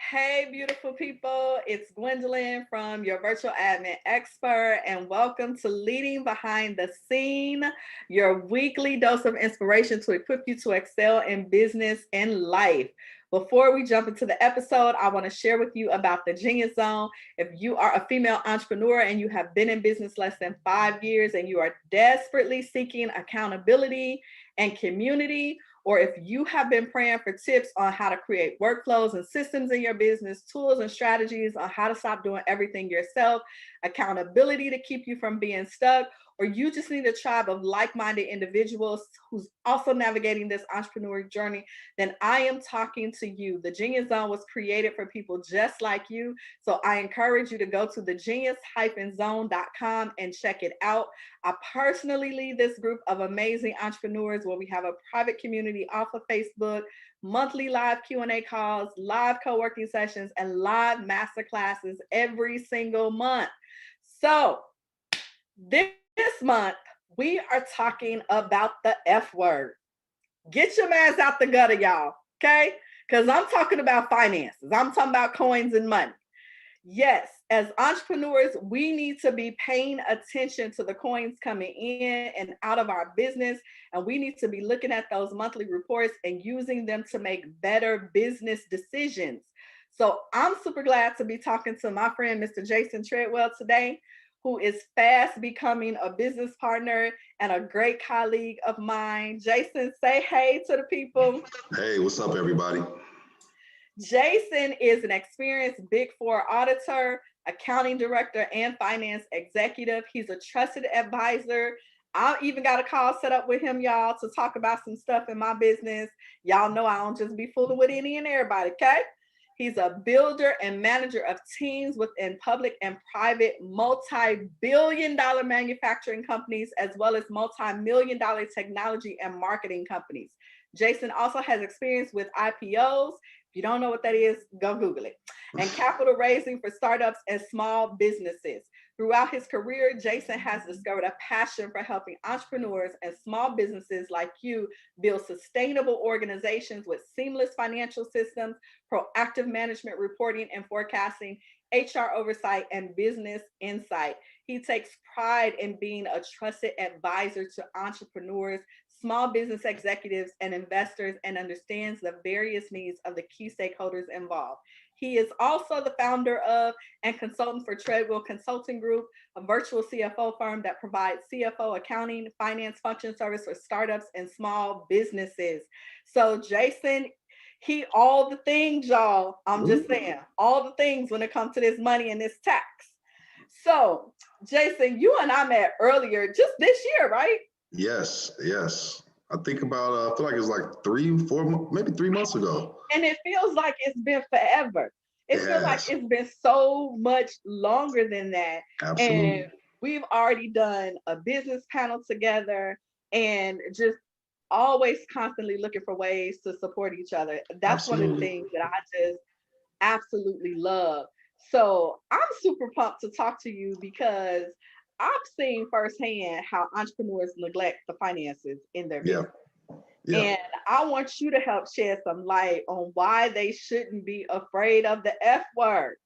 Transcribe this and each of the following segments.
Hey, beautiful people. It's Gwendolyn from your virtual admin expert, and welcome to Leading Behind the Scene, your weekly dose of inspiration to equip you to excel in business and life. Before we jump into the episode, I want to share with you about the Genius Zone. If you are a female entrepreneur and you have been in business less than 5 years and you are desperately seeking accountability and community, or if you have been praying for tips on how to create workflows and systems in your business, tools and strategies on how to stop doing everything yourself, accountability to keep you from being stuck, or you just need a tribe of like-minded individuals who's also navigating this entrepreneur journey, then I am talking to you. The Genius Zone was created for people just like you. So I encourage you to go to thegenius-zone.com and check it out. I personally lead this group of amazing entrepreneurs where we have a private community off of Facebook, monthly live Q&A calls, live co-working sessions, and live masterclasses every single month. So this month, we are talking about the F word. Get your ass out the gutter, y'all, okay? Because I'm talking about finances. I'm talking about coins and money. Yes, as entrepreneurs, we need to be paying attention to the coins coming in and out of our business, and we need to be looking at those monthly reports and using them to make better business decisions. So I'm super glad to be talking to my friend, Mr. Jason Treadwell today, who is fast becoming a business partner and a great colleague of mine. Jason, say hey to the people. Hey, what's up, everybody? Jason is an experienced Big Four auditor, accounting director, and finance executive. He's a trusted advisor. I even got a call set up with him, y'all, to talk about some stuff in my business. Y'all know I don't just be fooling with any and everybody, okay? He's a builder and manager of teams within public and private multi-billion-dollar manufacturing companies, as well as multi-million-dollar technology and marketing companies. Jason also has experience with IPOs. If you don't know what that is, go Google it. And capital raising for startups and small businesses. Throughout his career, Jason has discovered a passion for helping entrepreneurs and small businesses like you build sustainable organizations with seamless financial systems, proactive management reporting and forecasting, HR oversight, and business insight. He takes pride in being a trusted advisor to entrepreneurs, small business executives, and investors, and understands the various needs of the key stakeholders involved. He is also the founder of and consultant for Treadwell Consulting Group, a virtual CFO firm that provides CFO accounting, finance function service for startups and small businesses. So Jason, he all the things, y'all. I'm just saying, all the things when it comes to this money and this tax. So Jason, you and I met earlier just this year, right? Yes. I think about, I feel like it's like 3-4, maybe 3 months ago. And it feels like it's been forever. It feels like it's been so much longer than that. Absolutely. And we've already done a business panel together and just always constantly looking for ways to support each other. That's one of the things that I just absolutely love. So I'm super pumped to talk to you because I've seen firsthand how entrepreneurs neglect the finances in their business. Yeah. And I want you to help shed some light on why they shouldn't be afraid of the F word.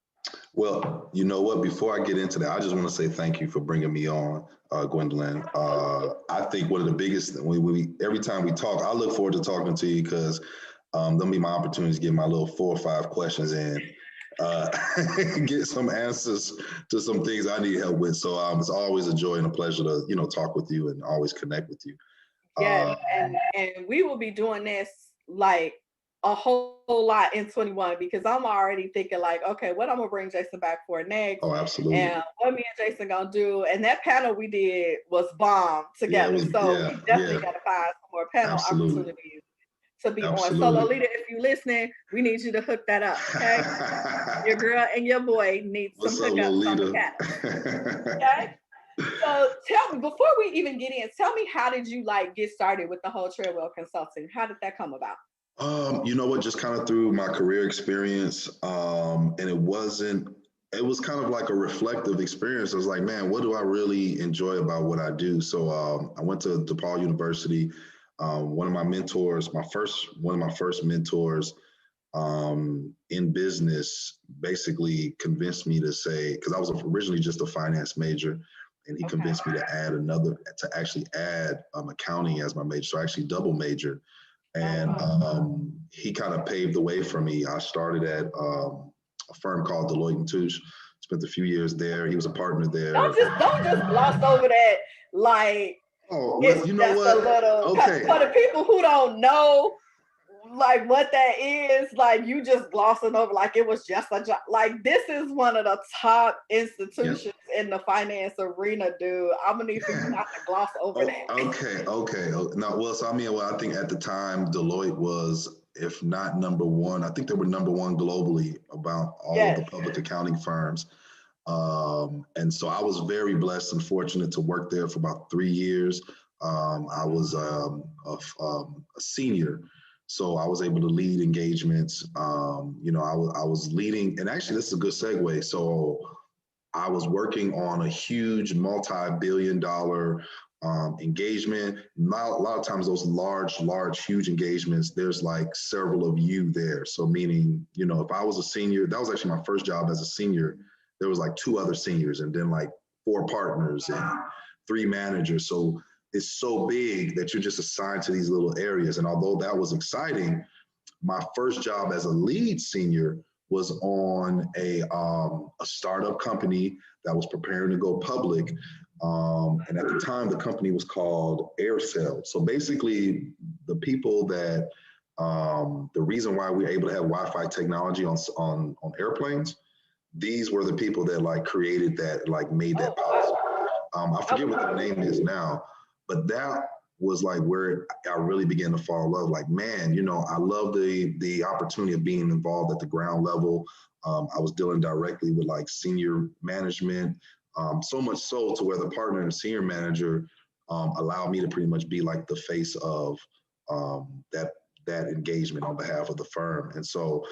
Well, you know what? Before I get into that, I just want to say thank you for bringing me on, Gwendolyn. I think one of the biggest, every time we talk, I look forward to talking to you because there'll be my opportunity to get my little 4 or 5 questions in. Get some answers to some things I need help with. So it's always a joy and a pleasure to, talk with you and always connect with you. Yes, and we will be doing this like a whole lot in 21 because I'm already thinking like, okay, what I'm gonna bring Jason back for next? Oh, absolutely. And what me and Jason gonna do? And that panel we did was bomb together. We definitely gotta find some more panel opportunities to be on. So Lolita, if you're listening, we need you to hook that up, okay? Your girl and your boy need some hookups on the panel. Okay? So tell me, before we even get in, tell me, how did you get started with the whole Treadwell Consulting? How did that come about? You know what, just kind of through my career experience. And it was kind of like a reflective experience. I was like, man, what do I really enjoy about what I do? So I went to DePaul University. One of my first mentors in business basically convinced me to say, because I was originally just a finance major, and he Okay. convinced me to actually add accounting as my major. So I actually double majored. And he kind of paved the way for me. I started at a firm called Deloitte and Touche, spent a few years there. He was a partner there. Don't just gloss over that. Like, Oh, it's well, you know just a what? little, Okay. for the people who don't know like what that is, like you just glossing over like it was just a job. Like, this is one of the top institutions in the finance arena, dude. I'm gonna need for you not to gloss over that. Okay. No, well, so I think at the time Deloitte was, if not number one, I think they were number one globally about all of Yes. the public accounting firms. And so I was very blessed and fortunate to work there for about 3 years. I was a senior, so I was able to lead engagements. I was leading, and actually, this is a good segue. So I was working on a huge multi-billion-dollar engagement. Not a lot of times, those large, huge engagements, there's like several of you there. So meaning, if I was a senior, that was actually my first job as a senior. There was like two other seniors, and then like four partners and three managers. So it's so big that you're just assigned to these little areas. And although that was exciting, my first job as a lead senior was on a startup company that was preparing to go public. And at the time, the company was called Aircell. So basically, the people that, the reason why we were able to have Wi-Fi technology on airplanes, these were the people that like created that, like made that possible. I forget what the name is now, but that was like where I really began to fall in love. Like, man, I love the opportunity of being involved at the ground level. I was dealing directly with like senior management, so much so to where the partner and the senior manager allowed me to pretty much be like the face of that engagement on behalf of the firm. And so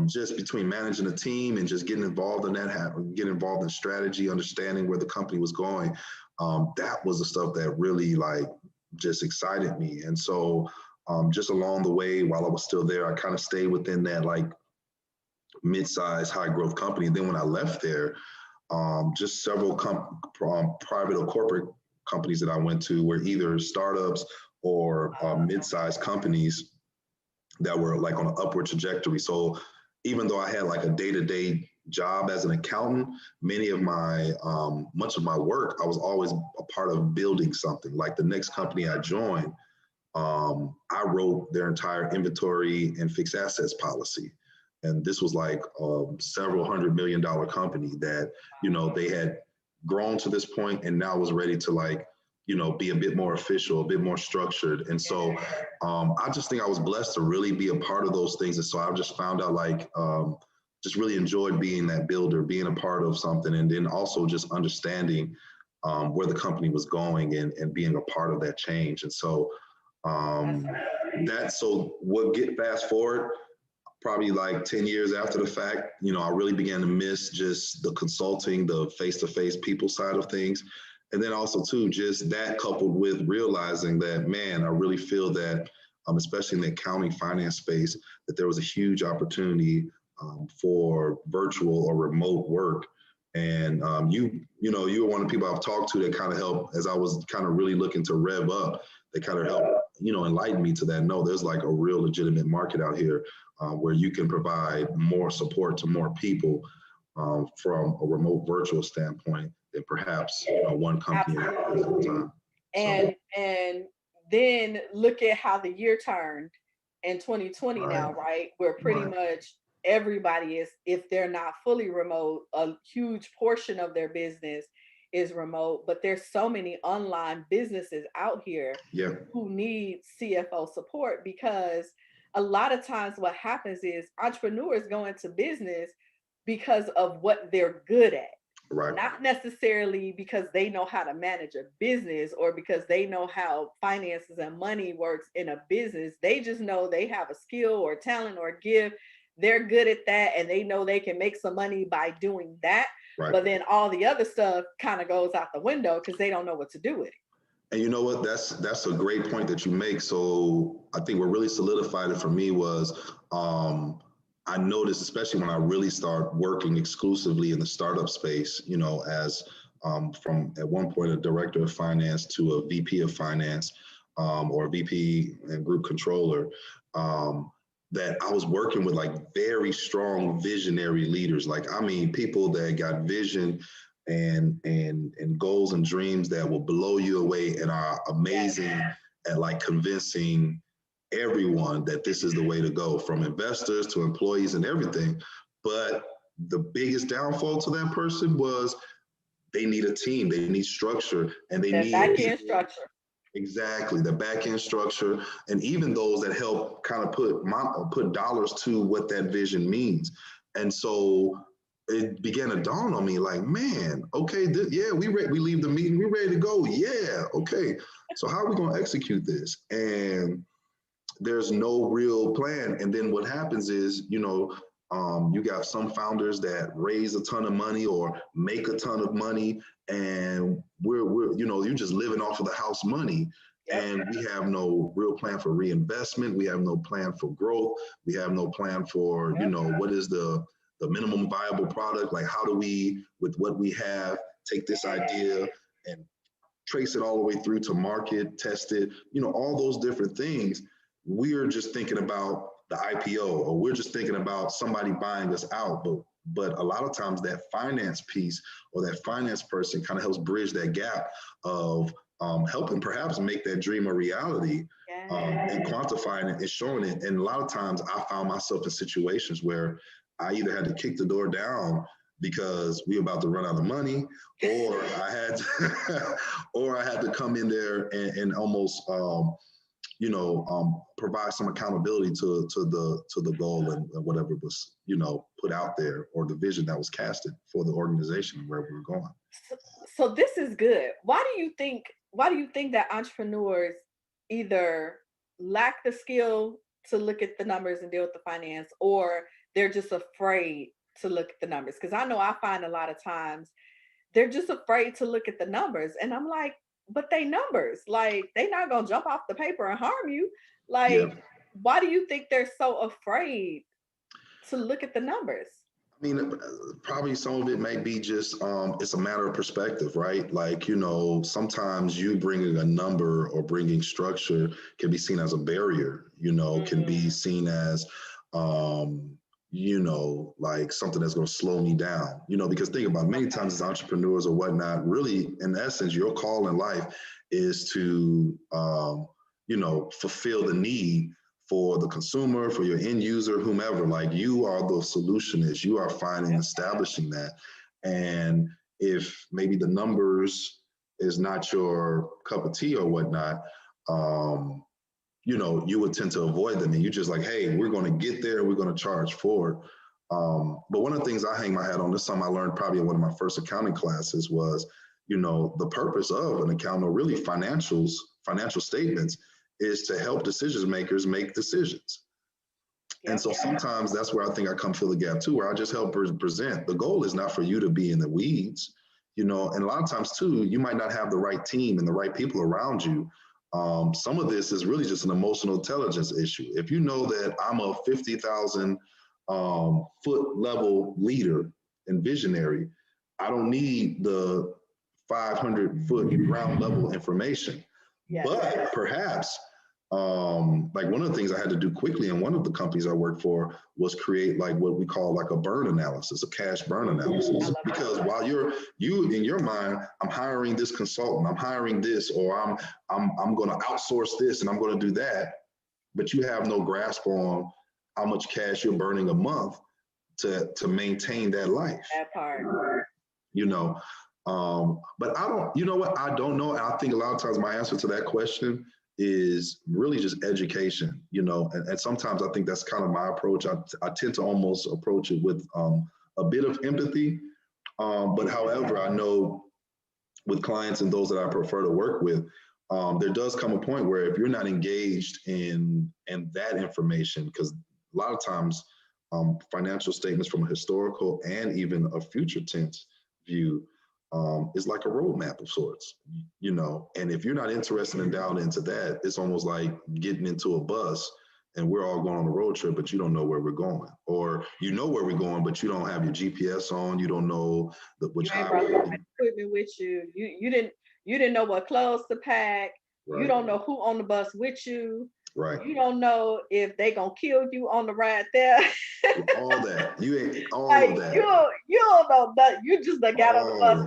just between managing a team and just getting involved in that, getting involved in strategy, understanding where the company was going, that was the stuff that really like just excited me. And so just along the way, while I was still there, I kind of stayed within that like mid-sized high growth company. And then when I left there, just several private or corporate companies that I went to were either startups or mid-sized companies that were like on an upward trajectory. So even though I had like a day-to-day job as an accountant, much of my work, I was always a part of building something. Like the next company I joined, I wrote their entire inventory and fixed assets policy. And this was like several $100 million company that, they had grown to this point and now was ready to like, be a bit more official, a bit more structured. And so I just think I was blessed to really be a part of those things. And so I just found out like, just really enjoyed being that builder, being a part of something, and then also just understanding where the company was going and being a part of that change. And so fast forward, probably like 10 years after the fact, I really began to miss just the consulting, the face-to-face people side of things. And then also too, just that coupled with realizing that, man, I really feel that, especially in the accounting finance space, that there was a huge opportunity for virtual or remote work. And you were one of the people I've talked to that kind of helped as I was kind of really looking to rev up. They kind of helped, enlighten me to that. No, there's like a real legitimate market out here where you can provide more support to more people from a remote virtual standpoint than perhaps one company at the time. And then look at how the year turned in 2020 now, right? Where pretty much everybody is, if they're not fully remote, a huge portion of their business is remote, but there's so many online businesses out here who need CFO support, because a lot of times what happens is entrepreneurs go into business because of what they're good at. Right. Not necessarily because they know how to manage a business or because they know how finances and money works in a business. They just know they have a skill or talent or gift. They're good at that and they know they can make some money by doing that. Right. But then all the other stuff kind of goes out the window because they don't know what to do with it. And you know what? That's a great point that you make. So I think what really solidified it for me was I noticed, especially when I really start working exclusively in the startup space, as from at one point a director of finance to a VP of finance, or a VP and group controller, that I was working with like very strong visionary leaders. Like, I mean, people that got vision and goals and dreams that will blow you away and are amazing at like convincing everyone that this is the way to go, from investors to employees and everything. But the biggest downfall to that person was they need a team, they need structure, and they That need back end people. structure. Exactly, the back end structure, and even those that help kind of put dollars to what that vision means. And so it began to dawn on me, like, man, okay, yeah, we leave the meeting, we ready to go, yeah, okay. So how are we going to execute this? And there's no real plan. And then what happens is, you got some founders that raise a ton of money or make a ton of money, and we're you're just living off of the house money. Yep. And we have no real plan for reinvestment. We have no plan for growth. We have no plan for, what is the minimum viable product? Like, how do we, with what we have, take this idea and trace it all the way through to market, test it, all those different things. We're just thinking about the IPO, or we're just thinking about somebody buying us out. But a lot of times that finance piece or that finance person kind of helps bridge that gap of helping perhaps make that dream a reality, and quantifying it and showing it. And a lot of times I found myself in situations where I either had to kick the door down because we were about to run out of money, or I had to, or I had to come in there and almost provide some accountability to the goal and whatever was put out there, or the vision that was casted for the organization and where we were going. So this is good. Why do you think that entrepreneurs either lack the skill to look at the numbers and deal with the finance, or they're just afraid to look at the numbers? Because I know I find a lot of times they're just afraid to look at the numbers. And I'm like, but they numbers. Like, they not gonna jump off the paper and harm you. Yeah. Like, why do you think they're so afraid to look at the numbers? I mean, probably some of it may be just it's a matter of perspective, right? Like, sometimes you bringing a number or bringing structure can be seen as a barrier, can be seen as, like something that's going to slow me down, because think about it, many times as entrepreneurs or whatnot, really, in essence, your call in life is to, fulfill the need for the consumer, for your end user, whomever. Like, you are the solutionist. You are finding, establishing that. And if maybe the numbers is not your cup of tea or whatnot, you would tend to avoid them. And you're just like, hey, we're going to get there. We're going to charge forward. But one of the things I hang my hat on, this time I learned probably in one of my first accounting classes, was, the purpose of an accountant, or really financial statements, is to help decision makers make decisions. And so sometimes that's where I think I come fill the gap too, where I just help present. The goal is not for you to be in the weeds, and a lot of times too, you might not have the right team and the right people around you. Some of this is really just an emotional intelligence issue. If you know that I'm a 50,000 foot level leader and visionary, I don't need the 500-foot ground level information. But perhaps, like, one of the things I had to do quickly in one of the companies I worked for was create like what we call like a burn analysis, a cash burn analysis. Because while you in your mind, I'm hiring this consultant, I'm hiring this, or I'm going to outsource this and I'm going to do that, but you have no grasp on how much cash you're burning a month to maintain that life. That part. But I don't, you know what? I don't know. And I think a lot of times my answer to that question is really just education, and sometimes I think that's kind of my approach. I tend to almost approach it with a bit of empathy. But however, I know with clients and those that I prefer to work with, there does come a point where if you're not engaged in that information, because a lot of times financial statements from a historical and even a future tense view is like a roadmap of sorts, and if you're not interested in down into that, it's almost like getting into a bus and we're all going on a road trip, but you don't know where we're going, or you know where we're going, but you don't have your GPS on. You don't know which You ain't brought highway. the right equipment with you. You didn't know what clothes to pack. You Right, don't know who on the bus with you. right. You don't know if they gonna kill you on the ride there. All that you ain't all Like of that. you don't know that. You just done got on the bus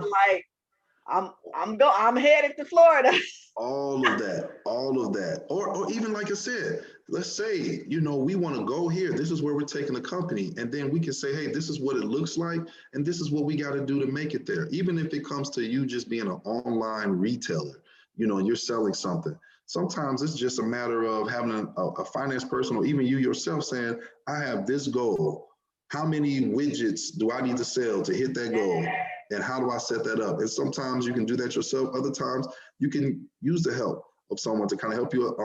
All and like I'm headed to Florida. all of that, all of that, or even like I said, let's say we want to go here. This is where we're taking the company, and then we can say, hey, this is what it looks like, and this is what we got to do to make it there. Even if it comes to you just being an online retailer, and you're selling something. Sometimes it's just a matter of having a finance person, or even you yourself, saying, I have this goal. How many widgets do I need to sell to hit that goal? And how do I set that up? And sometimes you can do that yourself. Other times you can use the help of someone to kind of help you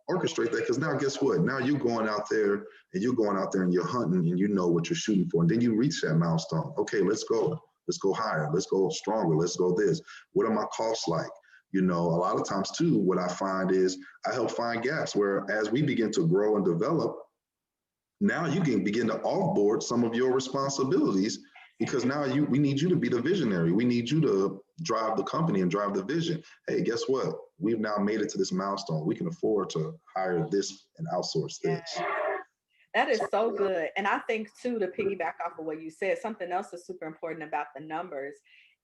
orchestrate that. Because now, guess what? Now you're going out there and you're hunting and you know what you're shooting for. And then you reach that milestone. Okay, let's go. Let's go higher. Let's go stronger. Let's go this. What are my costs like? A lot of times too, what I find is I help find gaps where as we begin to grow and develop, now you can begin to offboard some of your responsibilities because now we need you to be the visionary. We need you to drive the company and drive the vision. Hey, guess what? We've now made it to this milestone. We can afford to hire this and outsource Yeah. this. That is so good. And I think too, to piggyback off of what you said, something else that's super important about the numbers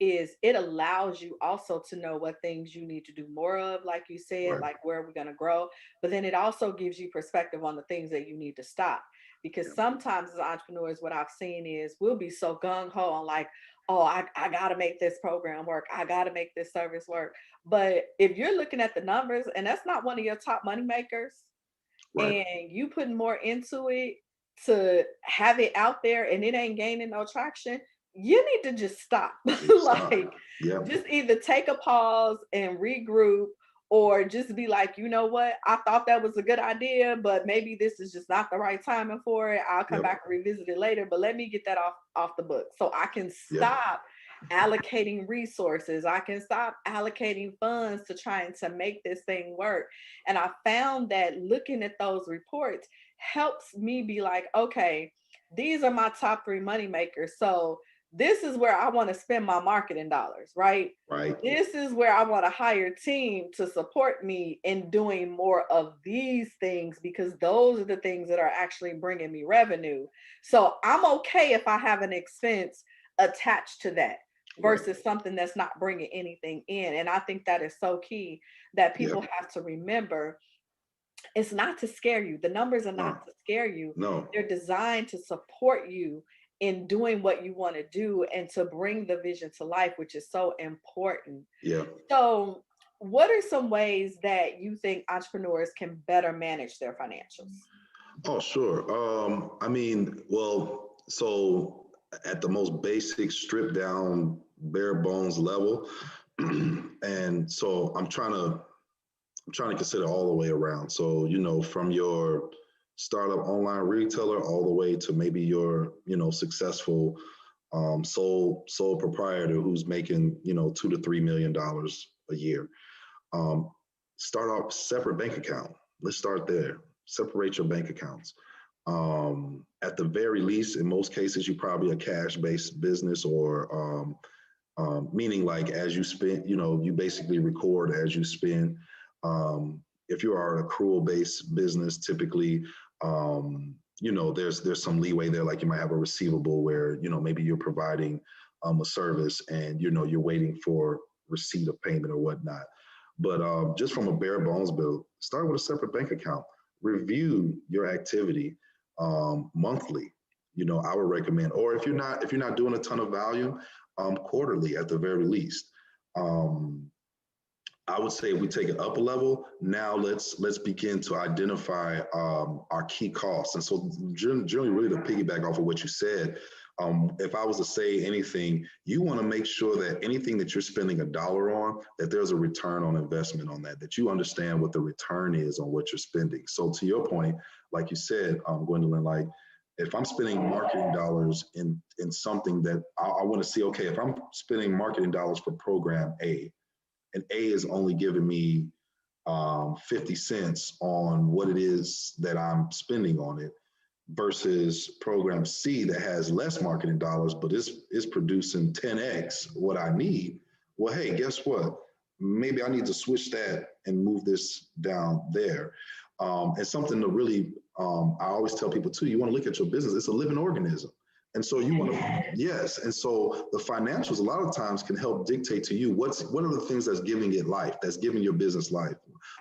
is it allows you also to know what things you need to do more of, like you said, Right. like where we're going to grow. But then it also gives you perspective on the things that you need to stop. Because Yeah. sometimes as entrepreneurs, what I've seen is we'll be so gung ho on like, oh, I got to make this program work. I got to make this service work. But if you're looking at the numbers and that's not one of your top money makers, Right. and you putting more into it to have it out there and it ain't gaining no traction, you need to just stop. Stop. Like, Yep. just either take a pause and regroup, or just be like, you know what, I thought that was a good idea, but maybe this is just not the right timing for it. I'll come Yep. back and revisit it later, but let me get that off the book so I can Yep. stop allocating resources. I can stop allocating funds to trying to make this thing work. And I found that looking at those reports helps me be like, okay, these are my top 3 money makers. So this is where I want to spend my marketing dollars, right? Right. This is where I want to hire a team to support me in doing more of these things because those are the things that are actually bringing me revenue. So I'm okay if I have an expense attached to that Right. versus something that's not bringing anything in. And I think that is so key that Yep. people have to remember. It's not to scare you. The numbers are No. not to scare you. No. They're designed to support you in doing what you want to do and to bring the vision to life, which is so important. Yeah. So, what are some ways that you think entrepreneurs can better manage their financials? Oh, sure. I mean, well, so at the most basic, stripped down, bare bones level, and so I'm trying to consider all the way around. So, from your startup online retailer all the way to maybe your, successful sole proprietor who's making, $2 to $3 million a year. Um, Start off separate bank account. Let's start there. Separate your bank accounts. At the very least, in most cases, you're probably a cash-based business, or meaning like as you spend, you basically record as you spend. If you are an accrual-based business, typically, there's some leeway there. Like you might have a receivable where, maybe you're providing a service and, you're waiting for receipt of payment or whatnot. But just from a bare bones build, start with a separate bank account. Review your activity monthly. I would recommend, or if you're not doing a ton of volume, quarterly at the very least. Um, I would say if we take it up a level, now let's begin to identify our key costs. And so generally, really to piggyback off of what you said, if I was to say anything, you want to make sure that anything that you're spending a dollar on, that there's a return on investment on that you understand what the return is on what you're spending. So to your point, like you said, Gwendolyn, like if I'm spending marketing dollars in something that I want to see, okay, if I'm spending marketing dollars for program A, and A is only giving me 50 cents on what it is that I'm spending on it versus program C that has less marketing dollars, but is producing 10x what I need. Well, hey, guess what? Maybe I need to switch that and move this down there. And something to really, I always tell people too, you want to look at your business, it's a living organism. And so you want to, yes. And so the financials a lot of times can help dictate to you what are the things that's giving it life, that's giving your business life.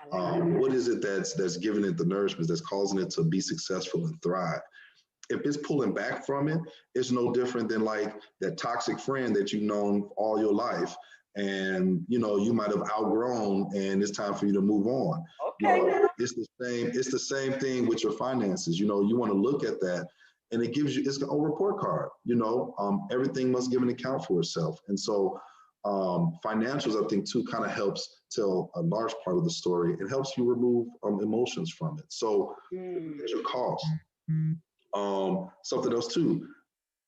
What is it that's giving it the nourishment, that's causing it to be successful and thrive? If it's pulling back from it, it's no different than like that toxic friend that you've known all your life. And you might have outgrown and it's time for you to move on. Okay. It's the same thing with your finances. You want to look at that and it gives you, it's a report card. Everything must give an account for itself. And so financials, I think too, kind of helps tell a large part of the story. It helps you remove emotions from it. So your cost. Something else too.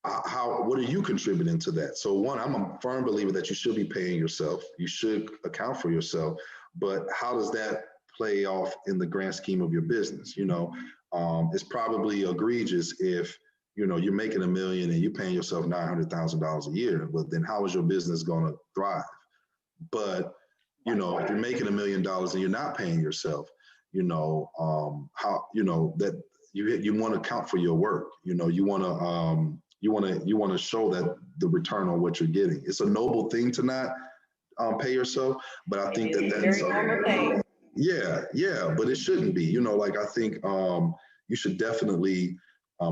What are you contributing to that? So one, I'm a firm believer that you should be paying yourself. You should account for yourself. But how does that play off in the grand scheme of your business? It's probably egregious if you're making $1 million and you're paying yourself $900,000 a year. But then how is your business going to thrive? But if you're making $1 million and you're not paying yourself, how that you want to account for your work. You want to show that the return on what you're getting. It's a noble thing to not pay yourself, but I think that's a normal thing. Yeah, but it shouldn't be. I think you should definitely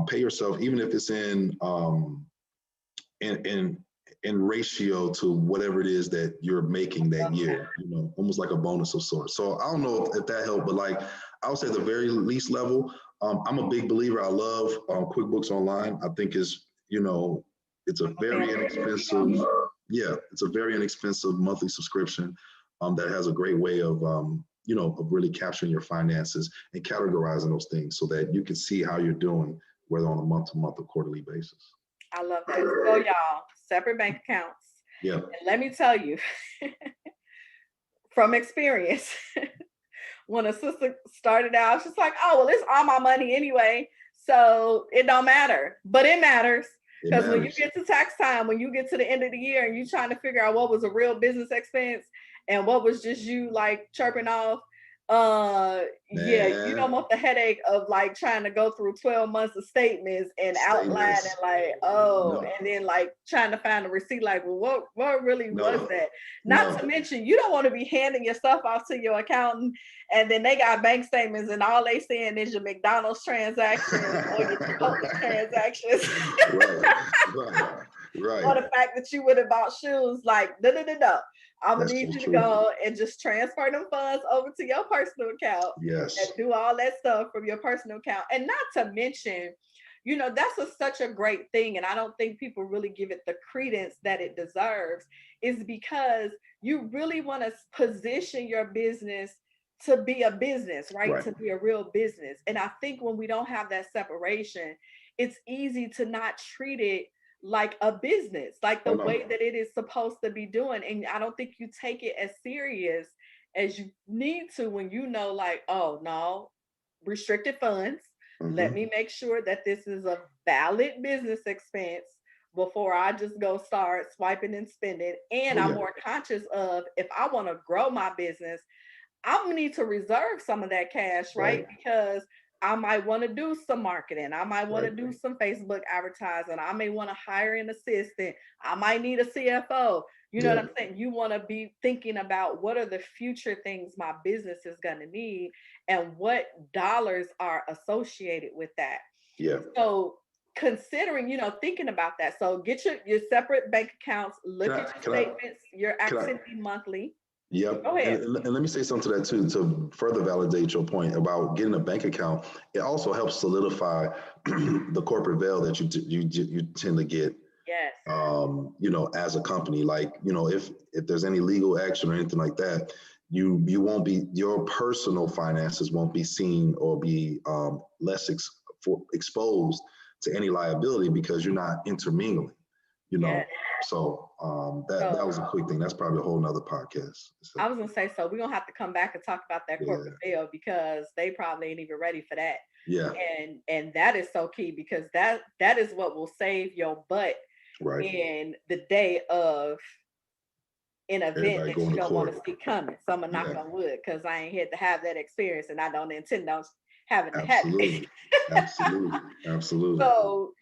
pay yourself, even if it's in ratio to whatever it is that you're making that year. Almost like a bonus of sorts. So I don't know if that helped, but like I would say the very least level. I'm a big believer. I love QuickBooks Online. I think it's a very inexpensive. Yeah, it's a very inexpensive monthly subscription that has a great way of of really capturing your finances and categorizing those things so that you can see how you're doing, whether on a month-to-month or quarterly basis. I love that. So y'all, separate bank accounts. Yeah. And let me tell you, from experience, when a sister started out, she's like, oh, well, it's all my money anyway, so it don't matter. But it matters. Because when you get to tax time, when you get to the end of the year and you're trying to figure out what was a real business expense and what was just you like chirping off, you don't want the headache of like trying to go through 12 months of statements and outline and like, and then like trying to find a receipt, like, well, what really was that? Not to mention, you don't want to be handing your stuff off to your accountant and then they got bank statements and all they saying is your McDonald's transactions or your Chipotle transactions. Right. Or the fact that you would have bought shoes, like, no. I'm gonna need you to go and just transfer them funds over to your personal account. Yes. And do all that stuff from your personal account. And not to mention, that's such a great thing. And I don't think people really give it the credence that it deserves, is because you really want to position your business to be a business, right? To be a real business. And I think when we don't have that separation, it's easy to not treat it like a business, like the way that it is supposed to be doing. And I don't think you take it as serious as you need to when like, oh no, restricted funds. Let me make sure that this is a valid business expense before I just go start swiping and spending. And I'm more conscious of, if I want to grow my business, I'm gonna need to reserve some of that cash, right? Because I might want to do some marketing. I might want to do some Facebook advertising. I may want to hire an assistant. I might need a CFO. You know what I'm saying? You want to be thinking about what are the future things my business is going to need and what dollars are associated with that. Yeah. So considering, thinking about that. So get your separate bank accounts, look at your statements, your activity monthly. Yep. And let me say something to that too, to further validate your point about getting a bank account. It also helps solidify the corporate veil that you tend to get. Yes. As a company, like, if there's any legal action or anything like that, you won't be, your personal finances won't be seen or be less exposed to any liability because you're not intermingling. you Yeah. know. So that was a quick thing. That's probably a whole nother podcast. So, I was gonna say, so we're gonna have to come back and talk about that yeah, corporate veil because they probably ain't even ready for that. yeah, And that is so key because that is what will save your butt right. in the day of an event Everybody that going you to don't want court. to see coming. So I'm gonna knock Yeah, on wood because I ain't here to have that experience and I don't intend on having to have it. absolutely, absolutely, absolutely. So,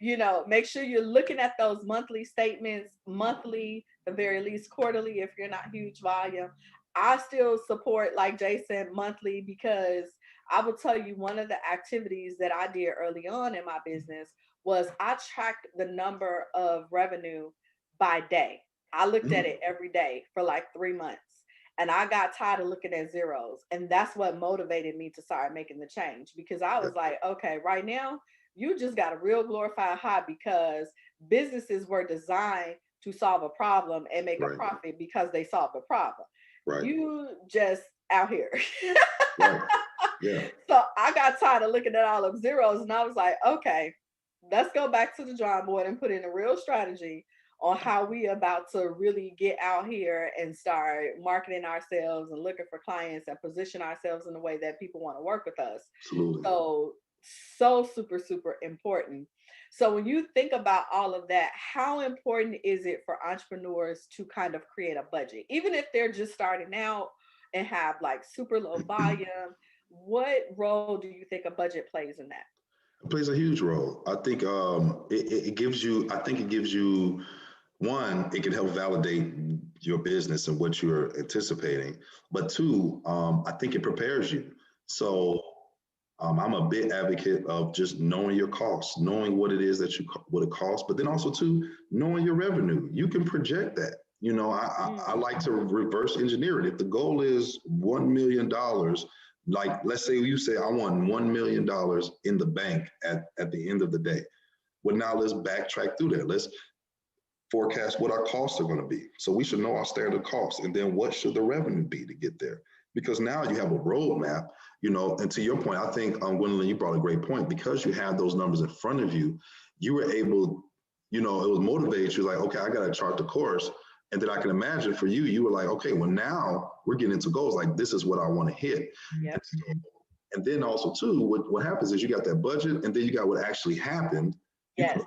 make sure you're looking at those monthly statements, monthly, the very least quarterly, if you're not huge volume. I still support, like Jason, monthly because I will tell you one of the activities that I did early on in my business was I tracked the number of revenue by day. I looked at Mm, it every day for like 3 months. And I got tired of looking at zeros. And that's what motivated me to start making the change because I yeah, was like, okay, right now, you just got a real glorified high because businesses were designed to solve a problem and make a right, profit because they solved a problem. right, You just out here. right. Yeah, So I got tired of looking at all of zeros and I was like, okay, let's go back to the drawing board and put in a real strategy on how we about to really get out here and start marketing ourselves and looking for clients and position ourselves in a way that people want to work with us. absolutely. So, so super, super important. So when you think about all of that, how important is it for entrepreneurs to kind of create a budget, even if they're just starting out and have like super low volume? What role do you think a budget plays in that? It plays a huge role. I think it gives you. I think it gives you one. It can help validate your business and what you're anticipating. But two, I think it prepares you. So I'm a big advocate of just knowing your costs, knowing what it is that what it costs, but then also too knowing your revenue. You can project that. You know, I Mm, like to reverse engineer it. If the goal is $1 million, like let's say you say I want $1 million in the bank at the end of the day. Well, now let's backtrack through that. Let's forecast what our costs are going to be. So we should know our standard costs, and then what should the revenue be to get there? Because now you have a roadmap, you know. And to your point, I think Gwendolyn, you brought a great point. Because you have those numbers in front of you, you were able, you know, it was motivated you like, okay, I got to chart the course. And then I can imagine for you, you were like, okay, well now we're getting into goals. Like this is what I want to hit. yep. And then also too, what happens is you got that budget, and then you got what actually happened. You Yes.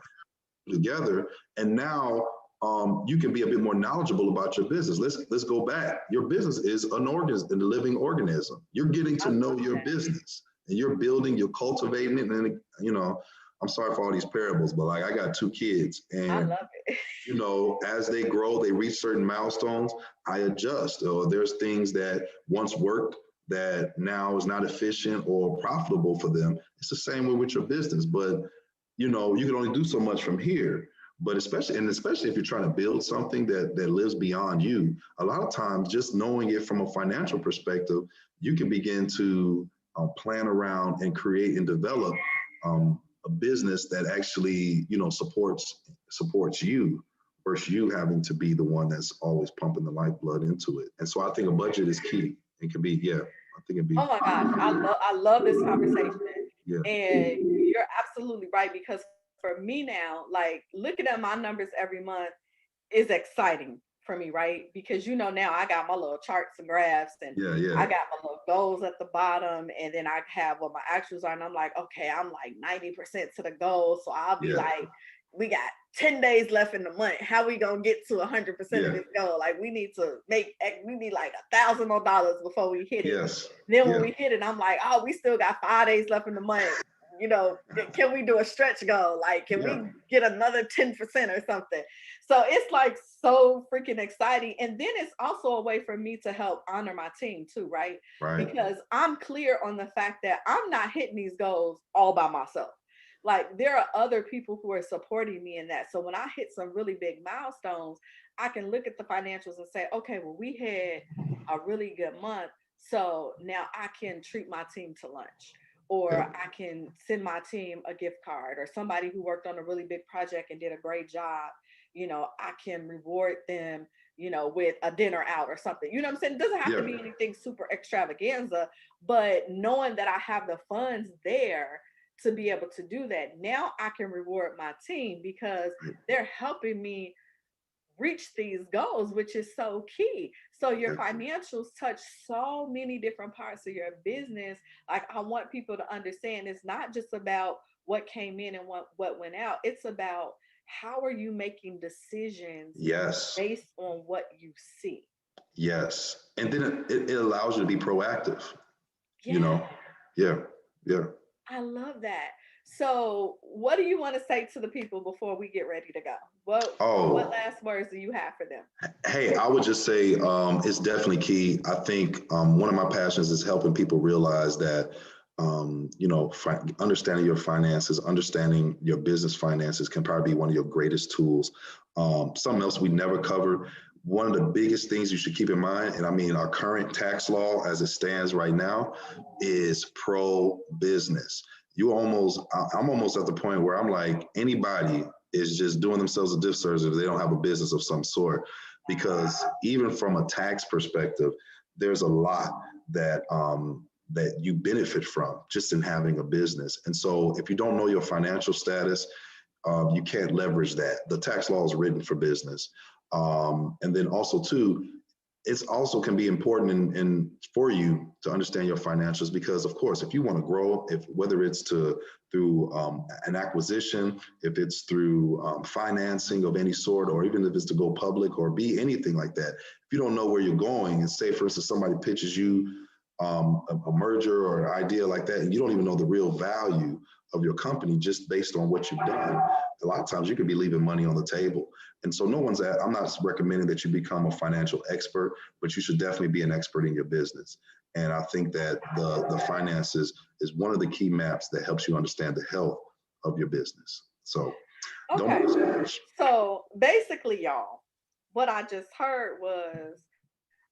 together, and now you can be a bit more knowledgeable about your business. Let's go back. Your business is an organism, a living organism. You're getting I to know love your that. business, and you're building, you're cultivating it. And you know, I'm sorry for all these parables, but like I got 2 kids, I and love it. you know, as they grow, they reach certain milestones. I adjust. Or there's things that once worked that now is not efficient or profitable for them. It's the same way with your business, but you know, you can only do so much from here. But especially if you're trying to build something that lives beyond you, a lot of times just knowing it from a financial perspective, you can begin to plan around and create and develop a business that actually, you know, supports you versus you having to be the one that's always pumping the lifeblood into it. And so I think a budget is key. It can be, yeah, I think it'd be, Oh my gosh, I love this conversation. yeah, And you're absolutely right because for me now, like looking at my numbers every month is exciting for me, right? Because now I got my little charts and graphs and yeah, yeah, I got my little goals at the bottom and then I have what my actuals are and I'm like, okay, I'm like 90% to the goal. So I'll be yeah, like, we got 10 days left in the month. How we gonna get to 100% of yeah, this goal? Like we need like $1,000 before we hit it. yes, Then when yeah, we hit it, I'm like, oh, we still got 5 days left in the month. Can we do a stretch goal? Like, can yeah, we get another 10% or something? So it's like so freaking exciting. And then it's also a way for me to help honor my team too, right? right, Because I'm clear on the fact that I'm not hitting these goals all by myself. Like there are other people who are supporting me in that. So when I hit some really big milestones, I can look at the financials and say, okay, well, we had a really good month. So now I can treat my team to lunch, or yeah, I can send my team a gift card, or somebody who worked on a really big project and did a great job. I can reward them, with a dinner out or something. You know what I'm saying? It doesn't have to yeah, be anything super extravaganza, but knowing that I have the funds there to be able to do that, now I can reward my team because right, they're helping me reach these goals, which is so key. So your Yeah. financials touch so many different parts of your business. Like I want people to understand it's not just about what came in and what went out. It's about how are you making decisions Yes. based on what you see. Yes. And then it allows you to be proactive, you Yeah, know? Yeah. Yeah. I love that. So, what do you want to say to the people before we get ready to go? What Oh, last words do you have for them? hey, I would just say it's definitely key. I think one of my passions is helping people realize that, understanding your finances, understanding your business finances can probably be one of your greatest tools. Something else we never covered. One of the biggest things you should keep in mind, and I mean, our current tax law as it stands right now is pro business. I'm almost at the point where I'm like, anybody is just doing themselves a disservice if they don't have a business of some sort. Because even from a tax perspective, there's a lot that you benefit from just in having a business. And so, if you don't know your financial status, you can't leverage that. The tax law is written for business, and then also too, it's also can be important in for you to understand your financials because of course if you want to grow, if whether it's to through an acquisition, if it's through financing of any sort, or even if it's to go public or be anything like that, if you don't know where you're going, and say for instance somebody pitches you a merger or an idea like that and you don't even know the real value of your company just based on what you've done, a lot of times you could be leaving money on the table. And so I'm not recommending that you become a financial expert, but you should definitely be an expert in your business. And I think that the finances is one of the key maps that helps you understand the health of your business. So don't Okay. be discouraged. So basically, y'all, what I just heard was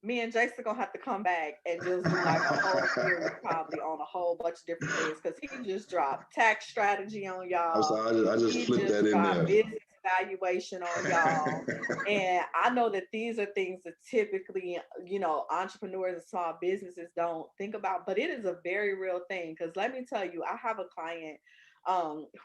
me and Jason gonna have to come back and just do like a whole series probably on a whole bunch of different things because he just dropped tax strategy on I'm y'all. sorry, I just He flipped just that in dropped there. business valuation on y'all. And I know that these are things that typically, entrepreneurs and small businesses don't think about, but it is a very real thing. Because let me tell you, I have a client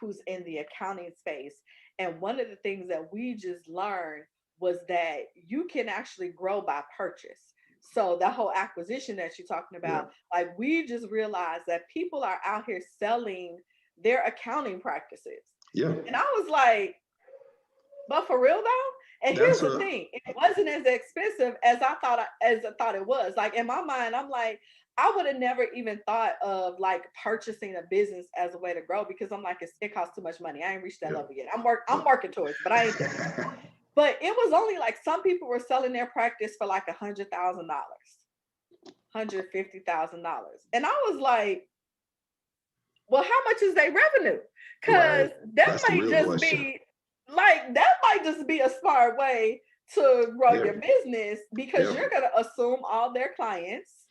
who's in the accounting space. And one of the things that we just learned was that you can actually grow by purchase. So the whole acquisition that you're talking Yeah, about, like we just realized that people are out here selling their accounting practices. yeah. And I was like, but for real though? And here's That's the a thing, it wasn't as expensive as I thought it was. Like in my mind, I'm like, I would have never even thought of like purchasing a business as a way to grow because I'm like, it costs too much money. I ain't reached that yeah, level yet. yeah. I'm working towards, but I ain't there. But it was only like some people were selling their practice for like $150,000. And I was like, well, how much is their revenue? Because Right. that That's the might real just question. be a smart way to grow Yeah, your business because yeah, you're going to assume all their clients,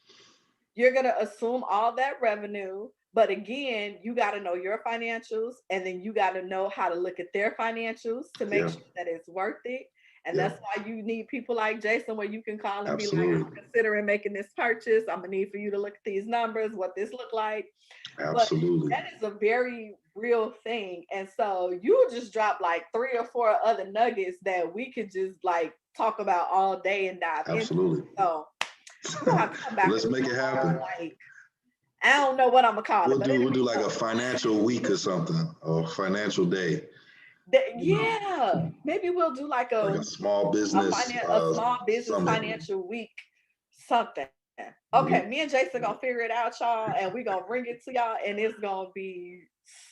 you're going to assume all that revenue. But again, you got to know your financials and then you got to know how to look at their financials to make yeah, sure that it's worth it. And yeah. that's why you need people like Jason, where you can call and be like, Absolutely. I'm considering making this purchase. I'm going to need for you to look at these numbers, what this look like. But Absolutely. that is a very real thing. And so you just drop like 3 or 4 other nuggets that we could just like talk about all day and dive into. Absolutely. So we're gonna have to come back Let's and do make it a whole happen. like I don't know what I'm gonna call it, but it'll We'll do be like a something. financial week or something, or financial day. You know, Yeah, maybe we'll do like like a small business a small business summit. financial week, something. Okay, me Mhm. and Jason gonna figure it out, y'all, and we gonna bring it to y'all, and it's gonna be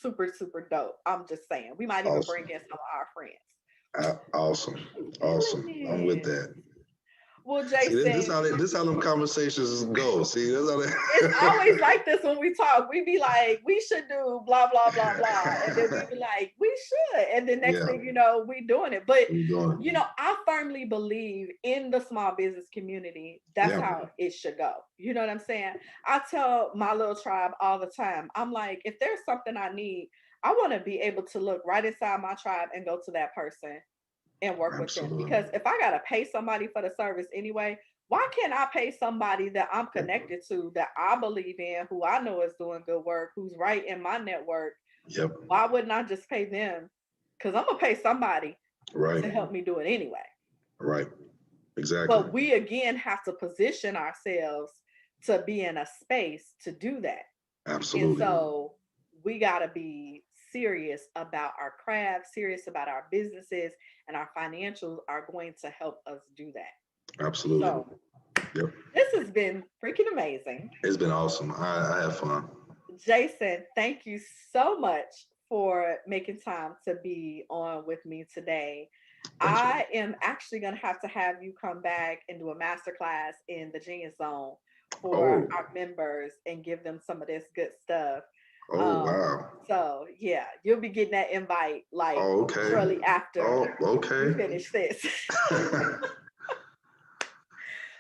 super, super dope. I'm just saying, we might even bring Awesome. in some of our friends. Awesome. I'm Awesome. I'm with feeling it. that. Well, See, this Jason, this how them conversations go. See, that's how it's always they. like this when we talk. We be like, we should do blah blah blah blah, and then we be like, we should, and then next Yeah, thing you know, we doing it. But we doing. I firmly believe in the small business community. That's Yeah, how it should go. You know what I'm saying? I tell my little tribe all the time. I'm like, if there's something I need, I want to be able to look right inside my tribe and go to that person and work with them. absolutely. Because if I gotta pay somebody for the service anyway, why can't I pay somebody that I'm Yep. connected to, that I believe in, who I know is doing good work, who's right in my network? Yep. Why wouldn't I just pay them? Because I'm gonna pay somebody Right. to help me do it anyway. Right. Exactly. But we again have to position ourselves to be in a space to do that. And Absolutely. so we got to be serious about our craft, serious about our businesses, and our financials are going to help us do that. Absolutely. So Yep. this has been freaking amazing. It's been awesome. I have fun. Jason, thank you so much for making time to be on with me today. Thank you. I am actually going to have you come back and do a masterclass in the Genius Zone for Oh, our members and give them some of this good stuff. oh, Um, wow. so yeah, you'll be getting that invite like Oh, okay. shortly after Oh, we okay. finish this.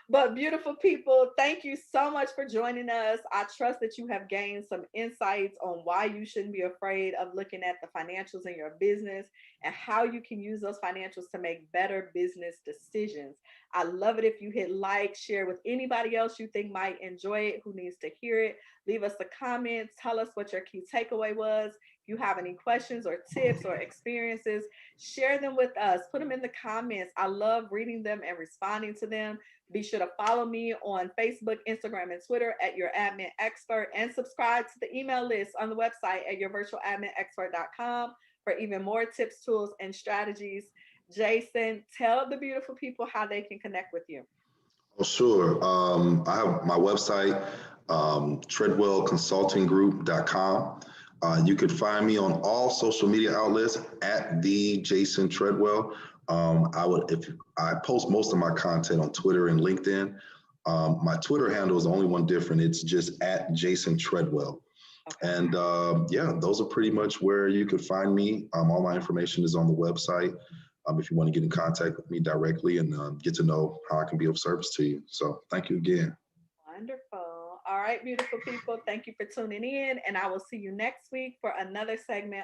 But beautiful people, thank you so much for joining us. I trust that you have gained some insights on why you shouldn't be afraid of looking at the financials in your business and how you can use those financials to make better business decisions. I love it if you hit like, share with anybody else you think might enjoy it, who needs to hear it. Leave us a comment. Tell us what your key takeaway was. If you have any questions or tips or experiences, share them with us. Put them in the comments. I love reading them and responding to them. Be sure to follow me on Facebook, Instagram, and Twitter at Your Admin Expert, and subscribe to the email list on the website at yourvirtualadminexpert.com for even more tips, tools, and strategies. Jason, tell the beautiful people how they can connect with you. Oh, sure. I have my website, treadwellconsultinggroup.com. You could find me on all social media outlets at the Jason Treadwell. If I post most of my content on Twitter and LinkedIn. My Twitter handle is the only one different. It's just at Jason Treadwell. Okay. And yeah, those are pretty much where you could find me. All my information is on the website. If you want to get in contact with me directly and get to know how I can be of service to you. So thank you again. Wonderful. All right, beautiful people. Thank you for tuning in. And I will see you next week for another segment